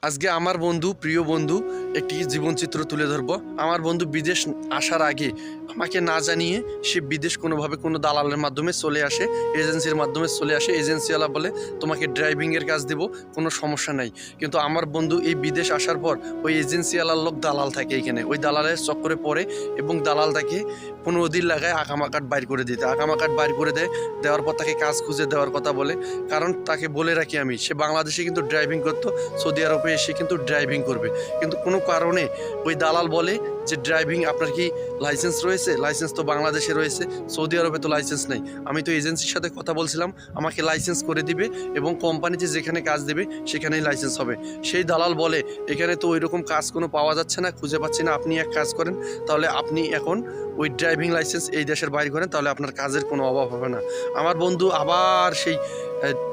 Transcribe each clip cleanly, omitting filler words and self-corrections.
আজকে আমার বন্ধু প্রিয় বন্ধু একটি জীবনচিত্র তুলে ধরবো। আমার বন্ধু বিদেশ আসার আগে আমাকে না জানিয়ে সে বিদেশ কোনোভাবে কোনো দালালের মাধ্যমে চলে আসে, এজেন্সির মাধ্যমে চলে আসে। এজেন্সিওয়ালা বলে তোমাকে ড্রাইভিংয়ের কাজ দেবো, কোনো সমস্যা নাই। কিন্তু আমার বন্ধু এই বিদেশ আসার পর ওই এজেন্সিওয়ালার লোক দালাল থাকে এখানে, ওই দালালের চক্করে পড়ে এবং দালাল তাকে 15 দিন লাগায় আকামাকাট বাইর করে দিতে। আকামাকাট বাইর করে দেওয়ার পর তাকে কাজ খুঁজে দেওয়ার কথা বলে। কারণ তাকে বলে রাখি আমি, সে বাংলাদেশে কিন্তু ড্রাইভিং করতো, সৌদি আরবে এসে কিন্তু ড্রাইভিং করবে। কিন্তু কোনো কারণে ওই দালাল বলে যে ড্রাইভিং আপনার কি লাইসেন্স রয়েছে? লাইসেন্স তো বাংলাদেশে রয়েছে, সৌদি আরবে তো লাইসেন্স নেই। আমি তো এজেন্সির সাথে কথা বলছিলাম, আমাকে লাইসেন্স করে দিবে এবং কোম্পানিতে যেখানে কাজ দেবে সেখানেই লাইসেন্স হবে। সেই দালাল বলে এখানে তো ওই রকম কাজ কোনো পাওয়া যাচ্ছে না, খুঁজে পাচ্ছি না, আপনি এক কাজ করেন, তাহলে আপনি এখন ওই ড্রাইভিং লাইসেন্স এই দেশের বাইরে করেন, তাহলে আপনার কাজের কোনো অভাব হবে না। আমার বন্ধু আবার সেই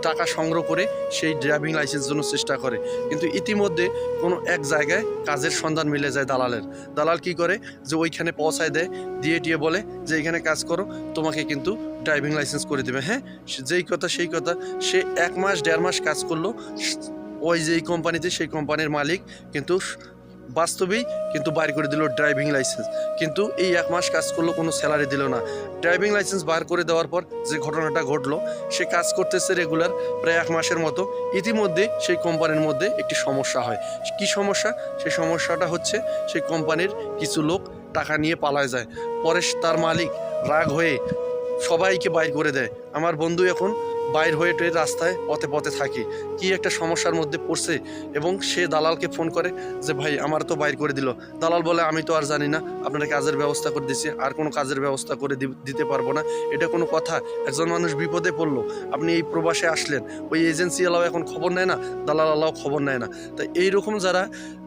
টাকা সংগ্রহ করে সেই ড্রাইভিং লাইসেন্স জন্য চেষ্টা করে। কিন্তু ইতিমধ্যে কোনো এক জায়গায় কাজের সন্ধান মিলে যায় দালালের। দালাল কি করে যে ওইখানে পৌঁছায় দেয়, দিয়ে টিয়ে বলে যে এইখানে কাজ করো, তোমাকে কিন্তু ড্রাইভিং লাইসেন্স করে দেবে। হ্যাঁ, যেই কথা সেই কথা। সে 1 মাস 1.5 মাস কাজ করলো ওই যেই কোম্পানিতে, সেই কোম্পানির মালিক কিন্তু বাস্তবেই কিন্তু বাইর করে দিল ড্রাইভিং লাইসেন্স। কিন্তু এই 1 মাস কাজ করলো, কোনো স্যালারি দিল না। ড্রাইভিং লাইসেন্স বার করে দেওয়ার পর যে ঘটনাটা ঘটলো, সে কাজ করতেছে রেগুলার প্রায় 1 মাসের মতো। ইতিমধ্যে সেই কোম্পানির মধ্যে একটি সমস্যা হয়। কি সমস্যা? সেই সমস্যাটা হচ্ছে সেই কোম্পানির কিছু লোক টাকা নিয়ে পালায় যায়। পরে তার মালিক রাগ হয়ে সবাইকে বাইর করে দেয়। আমার বন্ধু এখন বাইর হয়ে রাস্তায় পথে পথে থাকে, কি একটা সমস্যার মধ্যে পড়ছে এবং সে দালালকে ফোন করে যে ভাই আমার তো বাইর করে দিল। দালাল বলে আমি তো আর জানি না, আপনারা কাজের ব্যবস্থা করে দিচ্ছি, আর কোনো কাজের ব্যবস্থা করে দিতে পারবো না। এটা কোনো কথা? একজন মানুষ বিপদে পড়লো, আপনি এই প্রবাসে আসলেন, ওই এজেন্সিওয়ালাও এখন খবর নেয় না, দালালাও খবর নেয় না। তাই এইরকম যারা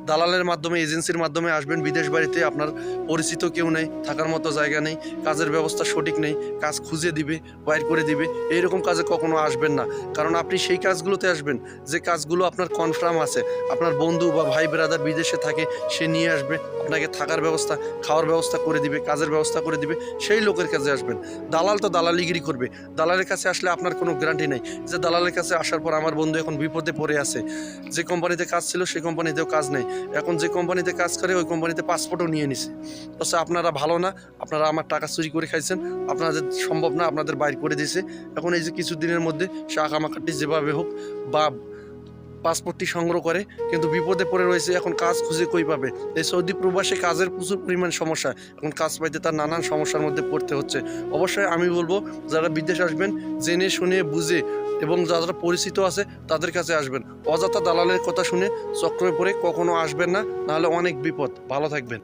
দালালের মাধ্যমে, এজেন্সির মাধ্যমে আসবেন বিদেশ বাড়িতে, আপনার পরিচিত কেউ নেই, থাকার মতো জায়গা নেই, কাজের ব্যবস্থা সঠিক নেই, কাজ খুঁজে দিবে, বাইর করে দিবে, এইরকম কাজে কখনো আসবেন না। কারণ আপনি সেই কাজগুলোতে আসবেন যে কাজগুলো আপনার কনফার্ম আছে, আপনার বন্ধু বা ভাই ব্রাদার বিদেশে থাকে, সে নিয়ে আসবে, আপনাকে থাকার ব্যবস্থা, খাওয়ার ব্যবস্থা করে দিবে, কাজের ব্যবস্থা করে দিবে, সেই লোকের কাছে আসবেন। দালাল তো দালালিগিরি করবে। দালালের কাছে আসলে আপনার কোনো গ্যারান্টি নেই যে দালালের কাছে আসার পর আমার বন্ধু এখন বিপদে পড়ে আছে। যে কোম্পানিতে কাজ ছিল সেই কোম্পানিতেও কাজ নেই, এখন যে কোম্পানিতে কাজ করে ওই কোম্পানিতে পাসপোর্টও নিয়ে নিছে। আচ্ছা, আপনারা ভালো না, আপনারা আমার টাকা চুরি করে খাইছেন, আপনাদের সম্ভব না, আপনাদের বাইর করে দিয়েছে। এখন এই যে কিছুদিনের মধ্যে সে আঁকামাকাটি যেভাবে হোক বা পাসপোর্টটি সংগ্রহ করে, কিন্তু বিপদে পড়ে রয়েছে। এখন কাজ খুঁজে কই পাবে? এই সৌদি প্রবাসে কাজের প্রচুর পরিমাণ সমস্যা, এখন কাজ পাইতে তার নানান সমস্যার মধ্যে পড়তে হচ্ছে। অবশ্যই আমি বলবো যারা বিদেশ আসবেন জেনে শুনে বুঝে এবং যারা পরিচিত আছে তাদের কাছে আসবেন। অযথা দালালের কথা শুনে চক্রে পড়ে কখনো আসবেন না, নাহলে অনেক বিপদ। ভালো থাকবেন।